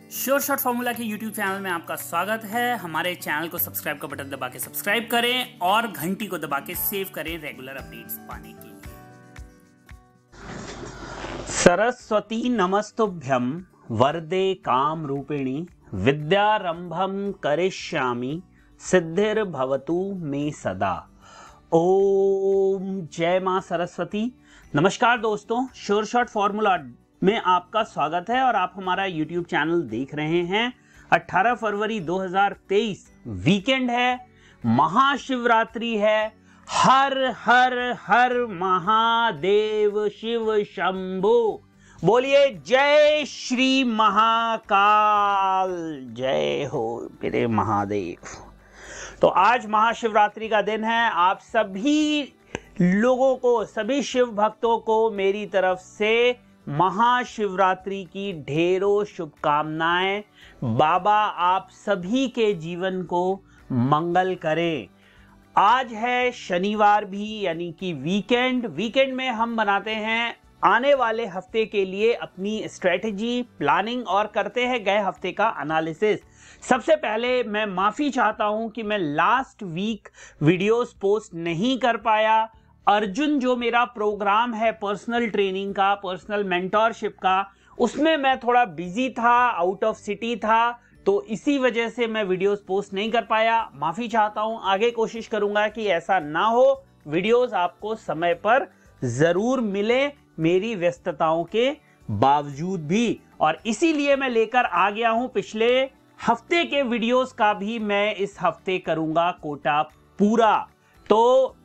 Sure shot formula के YouTube channel में आपका स्वागत है। हमारे चैनल को सब्सक्राइब का बटन दबा के सब्सक्राइब करें और घंटी को दबा के सेव करें रेगुलर अपडेट्स पाने के लिए। सरस्वती नमस्तुभ्यं वरदे काम रूपिणी विद्यारंभम करिष्यामि सिद्धिर्भवतु मे सदा। ओम जय मां सरस्वती। नमस्कार दोस्तों, श्योर शॉट फॉर्मूला में आपका स्वागत है और आप हमारा YouTube चैनल देख रहे हैं। 18 फरवरी 2023 वीकेंड है, महाशिवरात्रि है। हर हर हर महादेव शिव शंभो। बोलिए जय श्री महाकाल, जय हो मेरे महादेव। तो आज महाशिवरात्रि का दिन है। आप सभी लोगों को, सभी शिव भक्तों को मेरी तरफ से महाशिवरात्रि की ढेरों शुभकामनाएं। बाबा आप सभी के जीवन को मंगल करें। आज है शनिवार भी, यानी कि वीकेंड में हम बनाते हैं आने वाले हफ्ते के लिए अपनी स्ट्रेटजी, प्लानिंग और करते हैं गए हफ्ते का एनालिसिस। सबसे पहले मैं माफी चाहता हूं कि मैं लास्ट वीक वीडियोस पोस्ट नहीं कर पाया। अर्जुन जो मेरा प्रोग्राम है पर्सनल ट्रेनिंग का, पर्सनल मेंटोरशिप का, उसमें मैं थोड़ा बिजी था, आउट ऑफ सिटी था, तो इसी वजह से मैं वीडियोस पोस्ट नहीं कर पाया। माफी चाहता हूं। आगे कोशिश करूंगा कि ऐसा ना हो। वीडियोस आपको समय पर जरूर मिले मेरी व्यस्तताओं के बावजूद भी, और इसीलिए मैं लेकर आ गया हूं पिछले हफ्ते के वीडियोस का भी मैं इस हफ्ते करूंगा कोटा पूरा। तो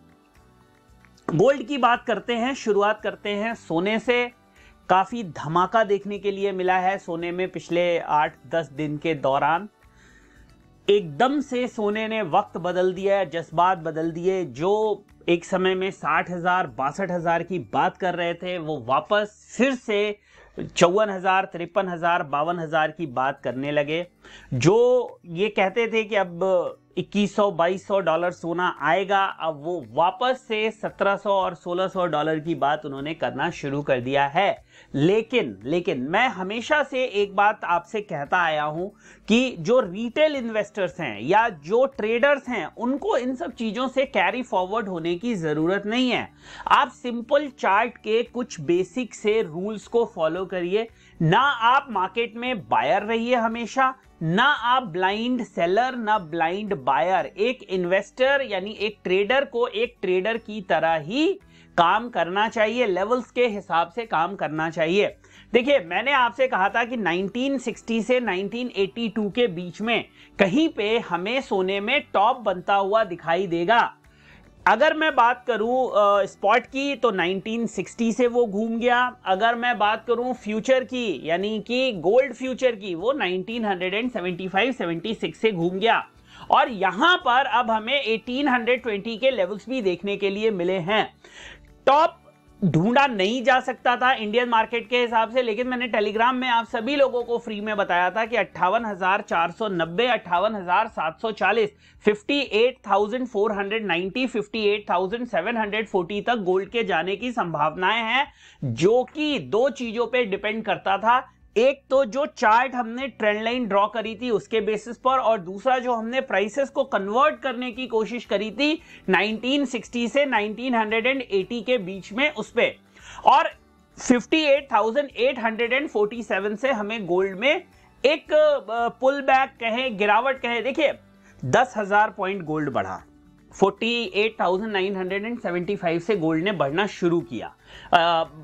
गोल्ड की बात करते हैं, शुरुआत करते हैं सोने से। काफी धमाका देखने के लिए मिला है सोने में पिछले 8-10 दिन के दौरान। एकदम से सोने ने वक्त बदल दिया, जज्बात बदल दिए। जो एक समय में 60,000 62,000 की बात कर रहे थे, वो वापस फिर से 54,000 53,000 52,000 की बात करने लगे। जो ये कहते थे कि अब $2,100-2,200 सोना आएगा, अब वो वापस से $1,700 और $1,600 की बात उन्होंने करना शुरू कर दिया है। लेकिन मैं हमेशा से एक बात आपसे कहता आया हूं कि जो रिटेल इन्वेस्टर्स हैं या जो ट्रेडर्स हैं, उनको इन सब चीजों से कैरी फॉरवर्ड होने की जरूरत नहीं है। आप सिंपल चार्ट के कुछ बेसिक से रूल्स को फॉलो करिए। ना आप मार्केट में बायर रहिए हमेशा, ना आप ब्लाइंड सेलर ना ब्लाइंड बायर। एक इन्वेस्टर यानी एक ट्रेडर को एक ट्रेडर की तरह ही काम करना चाहिए, लेवल्स के हिसाब से काम करना चाहिए। देखिए, मैंने आपसे कहा था कि 1960 से 1982 के बीच में कहीं पे हमें सोने में टॉप बनता हुआ दिखाई देगा। अगर मैं बात करूं स्पॉट की तो 1960 से वो घूम गया। अगर मैं बात करूं फ्यूचर की, यानी कि गोल्ड फ्यूचर की, वो 1975-76 से घूम गया। और यहां पर अब हमें 1820 के लेवल्स भी देखने के लिए मिले हैं। टॉप ढूंढा नहीं जा सकता था इंडियन मार्केट के हिसाब से, लेकिन मैंने टेलीग्राम में आप सभी लोगों को फ्री में बताया था कि 58,490, 58,740, 58,490, 58,740 तक गोल्ड के जाने की संभावनाएं हैं, जो कि दो चीजों पे डिपेंड करता था। एक तो जो चार्ट हमने ट्रेंड लाइन ड्रॉ करी थी उसके बेसिस पर, और दूसरा जो हमने प्राइसेस को कन्वर्ट करने की कोशिश करी थी 1960 से 1980 के बीच में, उस पे। और 58,847 से हमें गोल्ड में एक पुल बैक कहें, गिरावट कहें। देखिए, 10,000 पॉइंट गोल्ड बढ़ा। 48,975 से गोल्ड ने बढ़ना शुरू किया,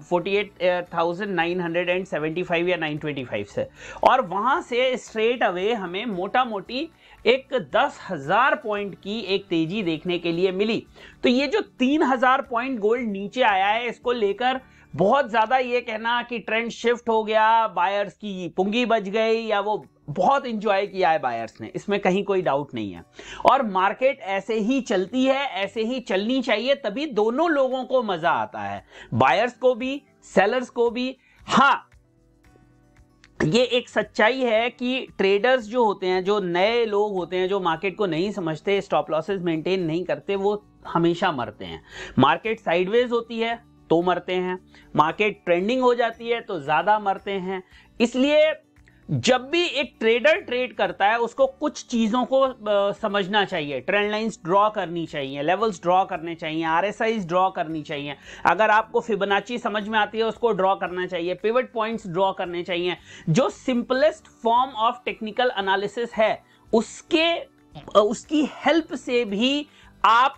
48,975 या 925 से, और वहां से स्ट्रेट अवे हमें मोटा मोटी एक 10,000 पॉइंट की एक तेजी देखने के लिए मिली। तो ये जो 3,000 पॉइंट गोल्ड नीचे आया है, इसको लेकर बहुत ज्यादा ये कहना कि ट्रेंड शिफ्ट हो गया, बायर्स की पुंगी बच गई, या वो बहुत इंजॉय किया है बायर्स ने, इसमें कहीं कोई डाउट नहीं है। और मार्केट ऐसे ही चलती है, ऐसे ही चलनी चाहिए, तभी दोनों लोगों को मजा आता है, बायर्स को भी, सेलर्स को भी। हाँ, ये एक सच्चाई है कि ट्रेडर्स जो होते हैं, जो नए लोग होते हैं, जो मार्केट को नहीं समझते, स्टॉप लॉसेस मेंटेन नहीं करते, वो हमेशा मरते हैं। मार्केट साइडवेज होती है तो मरते हैं, मार्केट ट्रेंडिंग हो जाती है तो ज्यादा मरते हैं। इसलिए जब भी एक ट्रेडर ट्रेड करता है उसको कुछ चीजों को समझना चाहिए, ट्रेंड लाइंस ड्रॉ करनी चाहिए, लेवल्स ड्रॉ करने चाहिए, आरएसआईज ड्रॉ करनी चाहिए, अगर आपको फिबोनाची समझ में आती है उसको ड्रॉ करना चाहिए, पिवट पॉइंट्स ड्रॉ करने चाहिए। जो simplest form of technical analysis है उसकी हेल्प से भी आप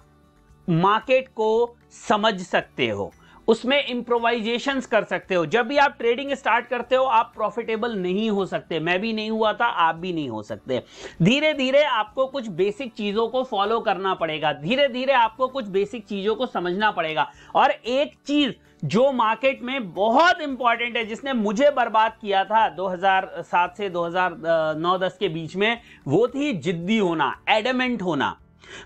मार्केट को समझ सकते हो, उसमें इंप्रोवाइजेशंस कर सकते हो। जब भी आप ट्रेडिंग स्टार्ट करते हो आप प्रॉफिटेबल नहीं हो सकते, मैं भी नहीं हुआ था, आप भी नहीं हो सकते। धीरे धीरे आपको कुछ बेसिक चीजों को फॉलो करना पड़ेगा, धीरे धीरे आपको कुछ बेसिक चीजों को समझना पड़ेगा। और एक चीज जो मार्केट में बहुत इंपॉर्टेंट है, जिसने मुझे बर्बाद किया था 2007 से 2009-10 के बीच में, वो थी जिद्दी होना, एडमेंट होना,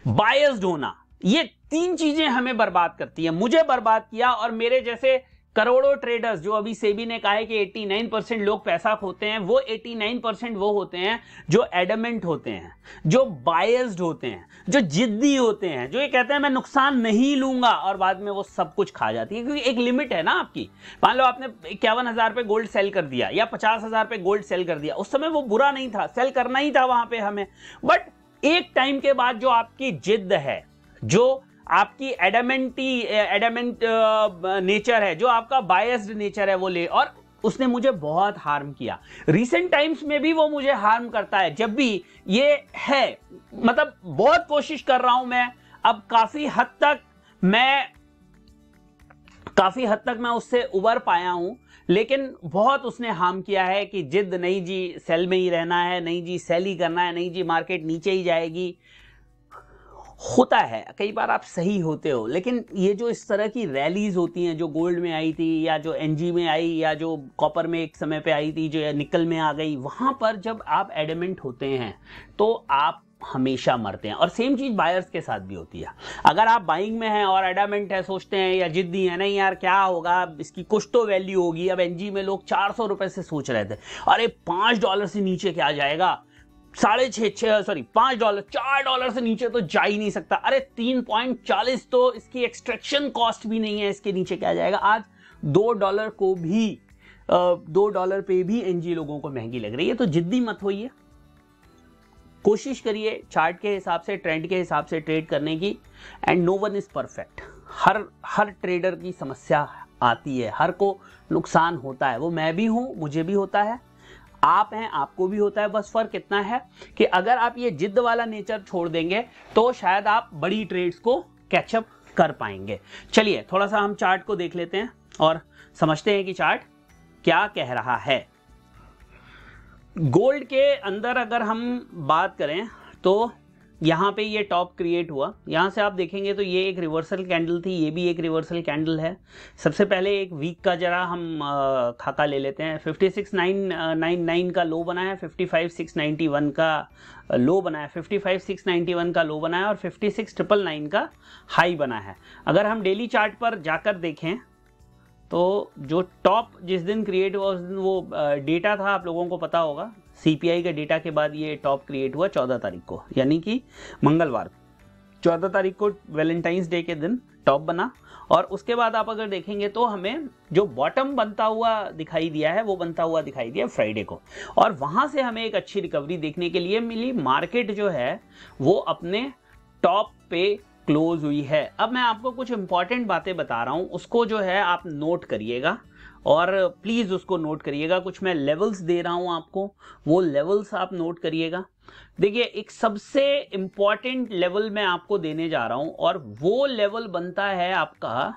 बायस्ड होना। ये तीन चीजें हमें बर्बाद करती है, मुझे बर्बाद किया और मेरे जैसे करोड़ों ट्रेडर्स, जो अभी सेबी ने कहा है कि 89% लोग पैसा खोते हैं, वो 89% वो होते हैं जो एडमेंट होते हैं, जो बायस्ड होते हैं, जो जिद्दी होते हैं, जो ये कहते हैं मैं नुकसान नहीं लूंगा और बाद में वो सब कुछ खा जाती है। क्योंकि एक लिमिट है ना आपकी। मान लो आपने 51,000 पे गोल्ड सेल कर दिया या 50,000 पे गोल्ड सेल कर दिया, उस समय वो बुरा नहीं था, सेल करना ही था वहां पे हमें। बट एक टाइम के बाद जो आपकी जिद्द है, जो आपकी एडमेंट नेचर है, जो आपका बायस्ड नेचर है, वो ले, और उसने मुझे बहुत हार्म किया। रिसेंट टाइम्स में भी वो मुझे हार्म करता है। जब भी ये है, मतलब बहुत कोशिश कर रहा हूं मैं, अब काफी हद तक मैं उससे उबर पाया हूं, लेकिन बहुत उसने हार्म किया है कि जिद नहीं जी, सेल में ही रहना है, नहीं जी सेल ही करना है, नहीं जी मार्केट नीचे ही जाएगी। होता है कई बार आप सही होते हो, लेकिन ये जो इस तरह की रैलीज होती हैं, जो गोल्ड में आई थी या जो एनजी में आई या जो कॉपर में एक समय पे आई थी, जो निकल में आ गई, वहां पर जब आप एडमेंट होते हैं तो आप हमेशा मरते हैं। और सेम चीज बायर्स के साथ भी होती है। अगर आप बाइंग में हैं और एडामेंट है, सोचते हैं या जिद्दी है, नहीं यार क्या होगा, इसकी कुछ तो वैल्यू होगी। अब एनजी में लोग 400 रुपए से सोच रहे थे, अरे $5 से नीचे क्या जाएगा, $5 $4 से नीचे तो जा ही नहीं सकता, अरे 3.40 तो इसकी एक्सट्रैक्शन कॉस्ट भी नहीं है, इसके नीचे क्या जाएगा। आज $2 को भी $2 पे भी एनजी लोगों को महंगी लग रही है। तो जिद्दी मत होइए, कोशिश करिए चार्ट के हिसाब से, ट्रेंड के हिसाब से ट्रेड करने की। And no one is perfect. हर ट्रेडर की समस्या आती है, हर को नुकसान होता है, वो मैं भी हूं, मुझे भी होता है, आप हैं, आपको भी होता है। बस फर्क इतना है कि अगर आप ये जिद्द वाला नेचर छोड़ देंगे तो शायद आप बड़ी ट्रेड्स को कैचअप कर पाएंगे। चलिए थोड़ा सा हम चार्ट को देख लेते हैं और समझते हैं कि चार्ट क्या कह रहा है। गोल्ड के अंदर अगर हम बात करें तो यहाँ पे ये टॉप क्रिएट हुआ, यहाँ से आप देखेंगे तो ये एक रिवर्सल कैंडल थी, ये भी एक रिवर्सल कैंडल है। सबसे पहले एक वीक का जरा हम खाका ले लेते हैं। 56,999 का लो बना है, 55,691 का लो बना है, 55,691 का लो बना है और 56,999 का हाई बना है। अगर हम डेली चार्ट पर जाकर देखें तो जो टॉप जिस दिन क्रिएट हुआ उस दिन वो डेटा था, आप लोगों को पता होगा, सीपीआई के डेटा के बाद ये टॉप क्रिएट हुआ 14 तारीख को, यानी कि मंगलवार। 14 तारीख को वैलेंटाइंस डे के दिन टॉप बना और उसके बाद आप अगर देखेंगे तो हमें जो बॉटम बनता हुआ दिखाई दिया है वो बनता हुआ दिखाई दिया फ्राइडे को, और वहां से हमें एक अच्छी रिकवरी देखने के लिए मिली। मार्केट जो है वो अपने टॉप पे क्लोज हुई है। अब मैं आपको कुछ इंपॉर्टेंट बातें बता रहा हूं, उसको जो है आप नोट करिएगा और प्लीज उसको नोट करिएगा। कुछ मैं लेवल्स दे रहा हूं आपको, वो लेवल्स आप नोट करिएगा। देखिए एक सबसे इंपॉर्टेंट लेवल मैं आपको देने जा रहा हूं और वो लेवल बनता है आपका,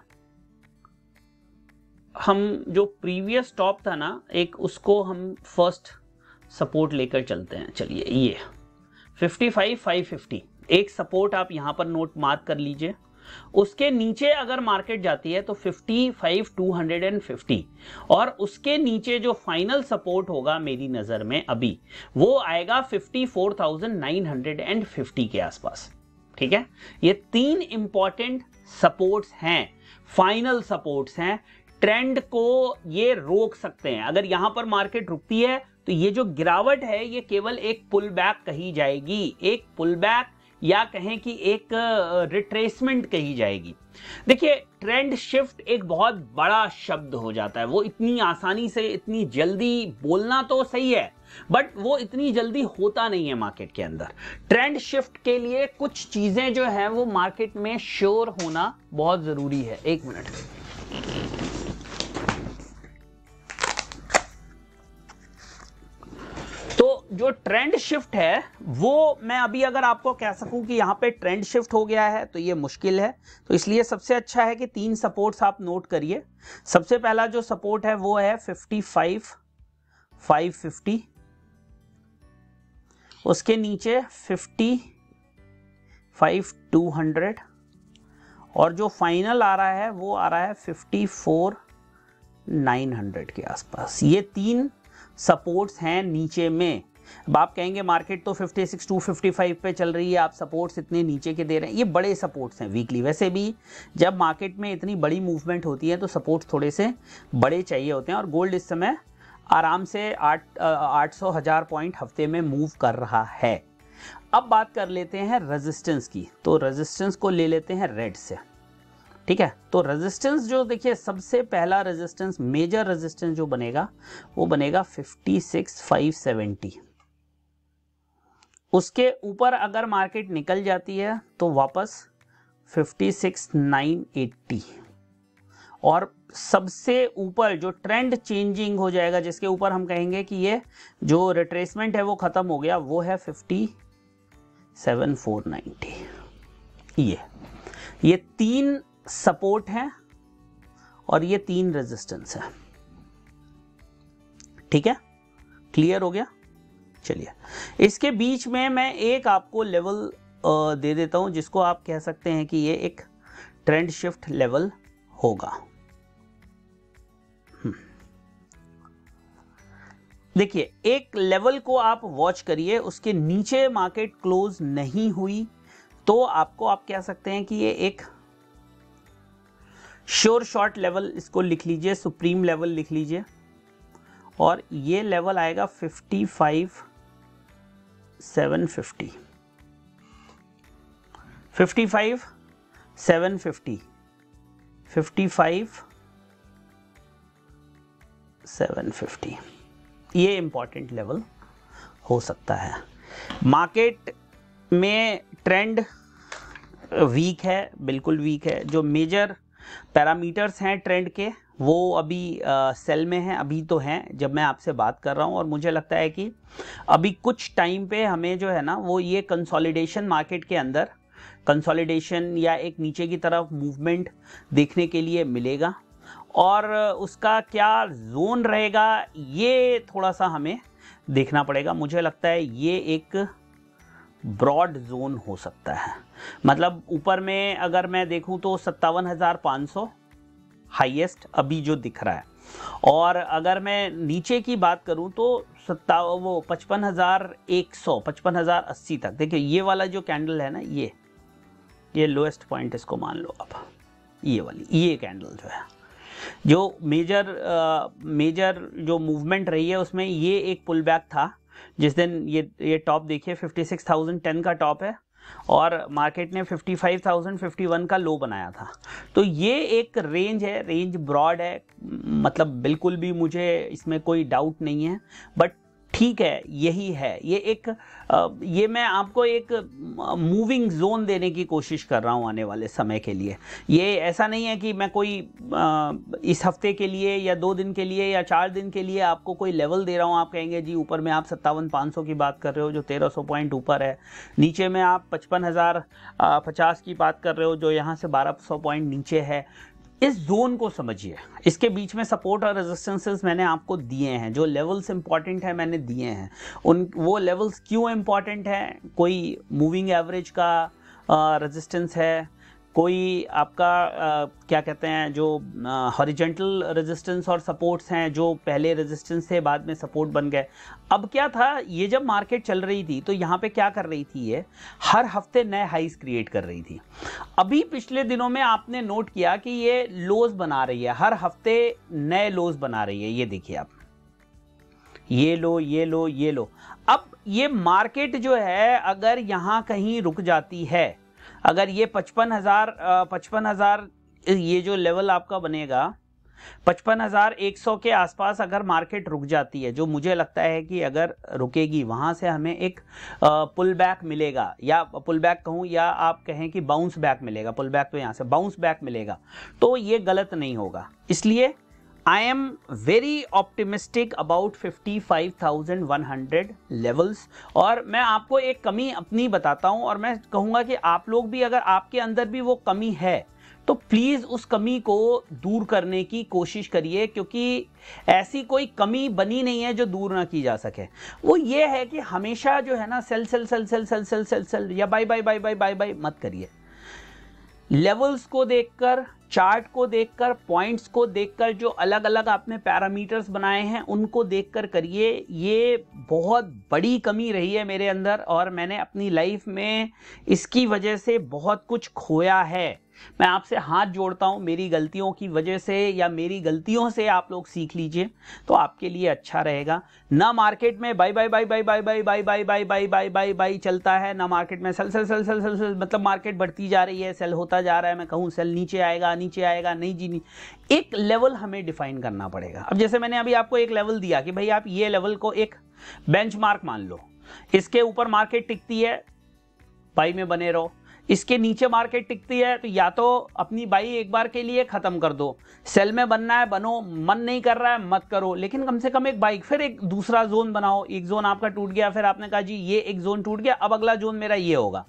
हम जो प्रीवियस टॉप था ना एक, उसको हम फर्स्ट सपोर्ट लेकर चलते हैं। चलिए ये 55,550 एक सपोर्ट आप यहां पर नोट मार्क कर लीजिए। उसके नीचे अगर मार्केट जाती है तो 55,250 और उसके नीचे जो फाइनल सपोर्ट होगा मेरी नजर में अभी वो आएगा 54,950 के आसपास। ठीक है, ये तीन इंपॉर्टेंट सपोर्ट्स हैं, फाइनल सपोर्ट्स हैं। ट्रेंड को ये रोक सकते हैं। अगर यहां पर मार्केट रुकती है तो ये जो गिरावट है ये केवल एक पुल बैक कही जाएगी, एक पुल बैक, या कहें कि एक रिट्रेसमेंट कही जाएगी। देखिए, ट्रेंड शिफ्ट एक बहुत बड़ा शब्द हो जाता है, वो इतनी आसानी से इतनी जल्दी बोलना तो सही है, बट वो इतनी जल्दी होता नहीं है मार्केट के अंदर। ट्रेंड शिफ्ट के लिए कुछ चीजें जो है वो मार्केट में श्योर होना बहुत जरूरी है। एक मिनट, तो जो ट्रेंड शिफ्ट है वो मैं अभी अगर आपको कह सकूं कि यहां पे ट्रेंड शिफ्ट हो गया है तो ये मुश्किल है, तो इसलिए सबसे अच्छा है कि 3 सपोर्ट्स आप नोट करिए। सबसे पहला जो सपोर्ट है वो है 55,550, उसके नीचे 55,200 और जो फाइनल आ रहा है वो आ रहा है 54,900 के आसपास। ये 3 सपोर्ट्स हैं नीचे में। अब आप कहेंगे मार्केट तो 56,255 पे चल रही है, आप सपोर्ट्स इतने नीचे के दे रहे हैं। ये बड़े सपोर्ट्स हैं वीकली। वैसे भी जब मार्केट में इतनी बड़ी मूवमेंट होती है तो सपोर्ट्स थोड़े से बड़े चाहिए होते हैं, और गोल्ड इस समय आराम से 800,000 पॉइंट हफ्ते में मूव कर रहा है। अब बात कर लेते हैं रेजिस्टेंस की, तो रेजिस्टेंस को ले लेते हैं रेड से, ठीक है। तो रेजिस्टेंस जो देखिए, सबसे पहला रेजिस्टेंस, मेजर रेजिस्टेंस जो बनेगा वो बनेगा 56,570। उसके ऊपर अगर मार्केट निकल जाती है तो वापस 56,980, और सबसे ऊपर जो ट्रेंड चेंजिंग हो जाएगा, जिसके ऊपर हम कहेंगे कि ये जो रिट्रेसमेंट है वो खत्म हो गया, वो है 57,490। ये 3 सपोर्ट है और ये 3 रेजिस्टेंस है, ठीक है। क्लियर हो गया? चलिए, इसके बीच में मैं एक आपको लेवल दे देता हूं, जिसको आप कह सकते हैं कि ये एक ट्रेंड शिफ्ट लेवल होगा। देखिए, एक लेवल को आप वॉच करिए, उसके नीचे मार्केट क्लोज नहीं हुई तो आपको आप कह सकते हैं कि ये एक श्योर शॉर्ट लेवल, इसको लिख लीजिए, सुप्रीम लेवल लिख लीजिए, और ये लेवल आएगा 55,750, 55,750, 55,750। ये इंपॉर्टेंट लेवल हो सकता है। मार्केट में ट्रेंड वीक है, बिल्कुल वीक है। जो मेजर पैरामीटर्स हैं ट्रेंड के वो अभी सेल में हैं, अभी तो हैं जब मैं आपसे बात कर रहा हूं, और मुझे लगता है कि अभी कुछ टाइम पे हमें जो है ना वो ये कंसोलिडेशन, मार्केट के अंदर कंसोलिडेशन या एक नीचे की तरफ मूवमेंट देखने के लिए मिलेगा, और उसका क्या जोन रहेगा ये थोड़ा सा हमें देखना पड़ेगा। मुझे लगता है ये एक ब्रॉड जोन हो सकता है, मतलब ऊपर में अगर मैं देखूं तो 57,500 हाईएस्ट अभी जो दिख रहा है, और अगर मैं नीचे की बात करूं तो 55,100, 55,080 तक। देखिए, ये वाला जो कैंडल है ना, ये लोएस्ट पॉइंट इसको मान लो आप, ये वाली ये कैंडल जो है, जो मेजर जो मूवमेंट रही है उसमें ये एक पुल बैक था जिस दिन ये टॉप देखिए 56,010 का टॉप है, और मार्केट ने 55,051 का लो बनाया था। तो ये एक रेंज है, रेंज ब्रॉड है, मतलब बिल्कुल भी मुझे इसमें कोई डाउट नहीं है, बट ठीक है, यही है। ये मैं आपको एक मूविंग जोन देने की कोशिश कर रहा हूं आने वाले समय के लिए। ये ऐसा नहीं है कि मैं कोई इस हफ्ते के लिए या 2 दिन के लिए या 4 दिन के लिए आपको कोई लेवल दे रहा हूं। आप कहेंगे जी ऊपर में आप 57,500 की बात कर रहे हो जो 1300 पॉइंट ऊपर है, नीचे में आप 55,050 की बात कर रहे हो जो यहाँ से 1200 पॉइंट नीचे है। इस जोन को समझिए, इसके बीच में सपोर्ट और रेजिस्टेंसेस मैंने आपको दिए हैं, जो लेवल्स इंपॉर्टेंट है मैंने दिए हैं। वो लेवल्स क्यों इंपॉर्टेंट है? कोई मूविंग एवरेज का रेजिस्टेंस है, कोई आपका क्या कहते हैं जो हॉरिजॉन्टल रेजिस्टेंस और सपोर्ट्स हैं, जो पहले रेजिस्टेंस थे बाद में सपोर्ट बन गए। अब क्या था, ये जब मार्केट चल रही थी तो यहाँ पे क्या कर रही थी, ये हर हफ्ते नए हाईज क्रिएट कर रही थी। अभी पिछले दिनों में आपने नोट किया कि ये लोज बना रही है, हर हफ्ते नए लोज बना रही है। ये देखिए आप, ये लो, ये लो, ये लो। अब ये मार्केट जो है अगर यहां कहीं रुक जाती है, अगर ये 55,000 ये जो लेवल आपका बनेगा 55,100 के आसपास अगर मार्केट रुक जाती है, जो मुझे लगता है कि अगर रुकेगी, वहां से हमें एक पुल बैक मिलेगा, या पुल बैक कहूं या आप कहें कि बाउंस बैक मिलेगा। पुल बैक तो यहां से बाउंस बैक मिलेगा, तो ये गलत नहीं होगा। इसलिए I am very optimistic about 55,100 levels. और मैं आपको एक कमी अपनी बताता हूं, और मैं कहूंगा कि आप लोग भी, अगर आपके अंदर भी वो कमी है तो प्लीज उस कमी को दूर करने की कोशिश करिए, क्योंकि ऐसी कोई कमी बनी नहीं है जो दूर ना की जा सके। वो ये है कि हमेशा जो है ना sell sell sell sell sell sell sell sell या buy buy buy buy buy buy मत करिए। लेवल्स को देखकर, चार्ट को देखकर, पॉइंट्स को देखकर, जो अलग अलग आपने पैरामीटर्स बनाए हैं उनको देखकर करिए। ये बहुत बड़ी कमी रही है मेरे अंदर, और मैंने अपनी लाइफ में इसकी वजह से बहुत कुछ खोया है। मैं आपसे हाथ जोड़ता हूं, मेरी गलतियों की वजह से या मेरी गलतियों से आप लोग सीख लीजिए तो आपके लिए अच्छा रहेगा। ना मार्केट में buy buy buy buy buy buy buy buy buy buy buy buy buy चलता है, ना मार्केट में sell sell sell sell sell sell, मतलब मार्केट बढ़ती जा रही है, सेल होता जा रहा है। मैं कहूँ सेल नीचे आएगा, नीचे आएगा, नहीं जी नहीं। एक लेवल हमें डिफाइन करना पड़ेगा। अब जैसे मैंने अभी आपको एक लेवल दिया कि भाई आप ये लेवल को एक बेंचमार्क मान लो, इसके ऊपर मार्केट टिकती है, बाई में बने रहो। इसके नीचे मार्केट टिकती है तो या तो अपनी बाई एक बार के लिए खत्म कर दो, सेल में बनना है बनो, मन नहीं कर रहा है मत करो, लेकिन कम से कम एक बाई, फिर एक दूसरा जोन बनाओ। एक जोन आपका टूट गया, फिर आपने कहा जी ये एक जोन टूट गया, अब अगला जोन मेरा ये होगा,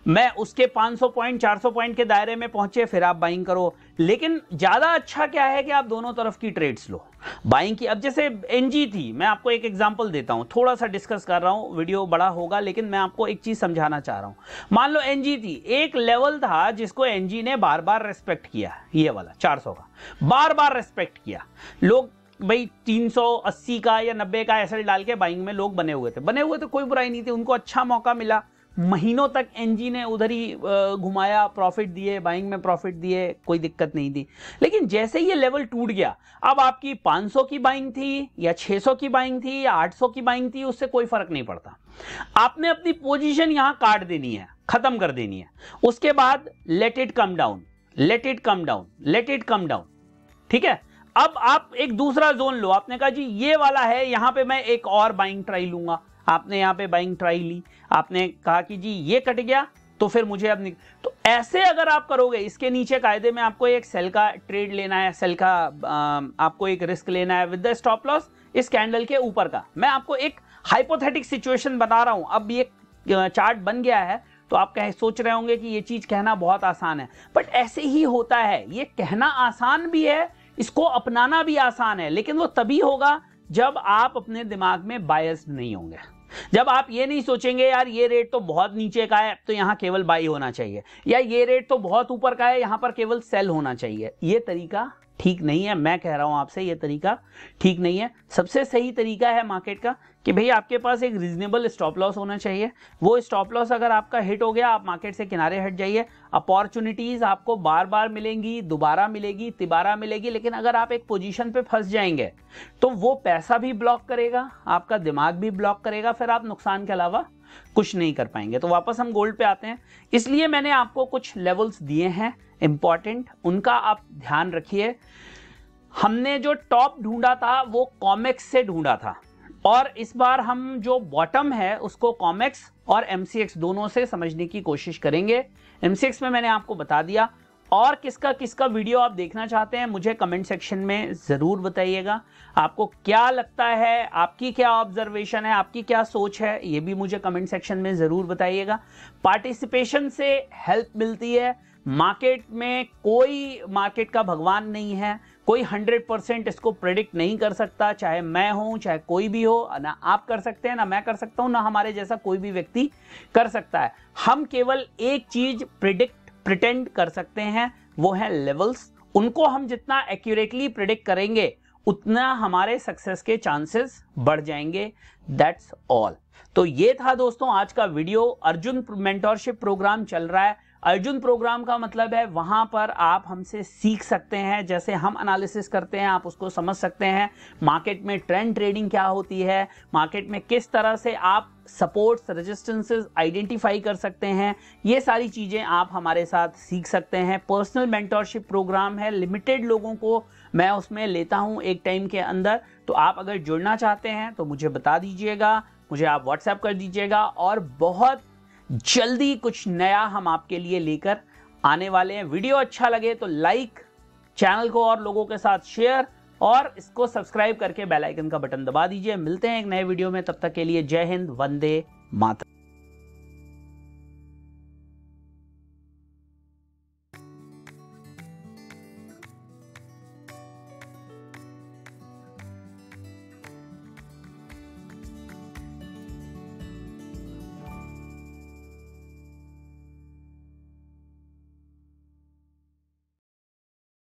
मैं उसके 500 पॉइंट 400 पॉइंट के दायरे में पहुंचे, फिर आप बाइंग करो। लेकिन ज्यादा अच्छा क्या है कि आप दोनों तरफ की ट्रेड्स लो, बाइंग की। अब जैसे एनजी थी, मैं आपको एक एग्जांपल देता हूं, थोड़ा सा डिस्कस कर रहा हूं, वीडियो बड़ा होगा लेकिन मैं आपको एक चीज समझाना चाह रहा हूं। मान लो एनजी थी, एक लेवल था जिसको एनजी ने बार बार रेस्पेक्ट किया, ये वाला 400 का बार बार रेस्पेक्ट किया। लोग भाई 380 का या 90 का एसएल डाल के बाइंग में लोग बने हुए थे, कोई बुराई नहीं थी, उनको अच्छा मौका मिला। महीनों तक एनजी ने उधर ही घुमाया, प्रॉफिट दिए, बाइंग में प्रॉफिट दिए, कोई दिक्कत नहीं थी। लेकिन जैसे ये लेवल टूट गया, अब आपकी 500 की बाइंग थी या 600 की बाइंग थी या 800 की बाइंग थी, उससे कोई फर्क नहीं पड़ता। आपने अपनी पोजीशन यहां काट देनी है, खत्म कर देनी है। उसके बाद let it come down, let it come down, let it come down, ठीक है। अब आप एक दूसरा जोन लो, आपने कहा जी ये वाला है, यहां पे मैं एक और बाइंग ट्राई लूंगा। आपने यहां पे बाइंग ट्राई ली, आपने कहा कि जी ये कट गया तो फिर मुझे अब तो ऐसे अगर आप करोगे, इसके नीचे कायदे में आपको एक सेल का ट्रेड लेना है, सेल का आपको एक रिस्क लेना है विद द स्टॉप लॉस इस कैंडल के ऊपर का। मैं आपको एक हाइपोथेटिक सिचुएशन बता रहा हूं। अब ये चार्ट बन गया है तो आप सोच रहे होंगे कि ये चीज कहना बहुत आसान है, बट ऐसे ही होता है। ये कहना आसान भी है, इसको अपनाना भी आसान है, लेकिन वो तभी होगा जब आप अपने दिमाग में बायस्ड नहीं होंगे, जब आप ये नहीं सोचेंगे यार ये रेट तो बहुत नीचे का है तो यहां केवल बाई होना चाहिए, या ये रेट तो बहुत ऊपर का है यहां पर केवल सेल होना चाहिए। ये तरीका ठीक नहीं है, मैं कह रहा हूं आपसे ये तरीका ठीक नहीं है। सबसे सही तरीका है मार्केट का कि भाई आपके पास एक रीजनेबल स्टॉप लॉस होना चाहिए। वो स्टॉप लॉस अगर आपका हिट हो गया, आप मार्केट से किनारे हट जाइए। अपॉर्चुनिटीज आपको बार बार मिलेंगी, दोबारा मिलेगी, तिबारा मिलेगी, लेकिन अगर आप एक पोजीशन पे फंस जाएंगे तो वो पैसा भी ब्लॉक करेगा, आपका दिमाग भी ब्लॉक करेगा, फिर आप नुकसान के अलावा कुछ नहीं कर पाएंगे। तो वापस हम गोल्ड पे आते हैं। इसलिए मैंने आपको कुछ लेवल्स दिए हैं इंपॉर्टेंट, उनका आप ध्यान रखिए। हमने जो टॉप ढूंढा था वो कॉमेक्स से ढूंढा था, और इस बार हम जो बॉटम है उसको कॉमेक्स और एमसीएक्स दोनों से समझने की कोशिश करेंगे। एमसीएक्स में मैंने आपको बता दिया, और किसका किसका वीडियो आप देखना चाहते हैं मुझे कमेंट सेक्शन में जरूर बताइएगा। आपको क्या लगता है, आपकी क्या ऑब्जर्वेशन है, आपकी क्या सोच है, ये भी मुझे कमेंट सेक्शन में जरूर बताइएगा। पार्टिसिपेशन से हेल्प मिलती है। मार्केट में कोई मार्केट का भगवान नहीं है, कोई 100% इसको प्रेडिक्ट नहीं कर सकता, चाहे मैं हूं चाहे कोई भी हो, ना आप कर सकते हैं, ना मैं कर सकता हूं, ना हमारे जैसा कोई भी व्यक्ति कर सकता है। हम केवल एक चीज प्रिटेंड कर सकते हैं, वो है लेवल्स। उनको हम जितना एक्यूरेटली प्रिडिक्ट करेंगे उतना हमारे सक्सेस के चांसेस बढ़ जाएंगे। That's all. तो ये था दोस्तों आज का वीडियो। अर्जुन मेंटोरशिप प्रोग्राम चल रहा है, अर्जुन प्रोग्राम का मतलब है वहां पर आप हमसे सीख सकते हैं, जैसे हम एनालिसिस करते हैं आप उसको समझ सकते हैं। मार्केट में ट्रेंड ट्रेडिंग क्या होती है, मार्केट में किस तरह से आप सपोर्ट्स रेजिस्टेंसेस आइडेंटिफाई कर सकते हैं, ये सारी चीजें आप हमारे साथ सीख सकते हैं। पर्सनल मेंटरशिप प्रोग्राम है, लिमिटेड लोगों को मैं उसमें लेता हूं एक टाइम के अंदर। तो आप अगर जुड़ना चाहते हैं तो मुझे बता दीजिएगा, मुझे आप व्हाट्सएप कर दीजिएगा, और बहुत जल्दी कुछ नया हम आपके लिए लेकर आने वाले हैं। वीडियो अच्छा लगे तो लाइक, चैनल को और लोगों के साथ शेयर, और इसको सब्सक्राइब करके बेल आइकन का बटन दबा दीजिए। मिलते हैं एक नए वीडियो में, तब तक के लिए जय हिंद, वंदे मातरम।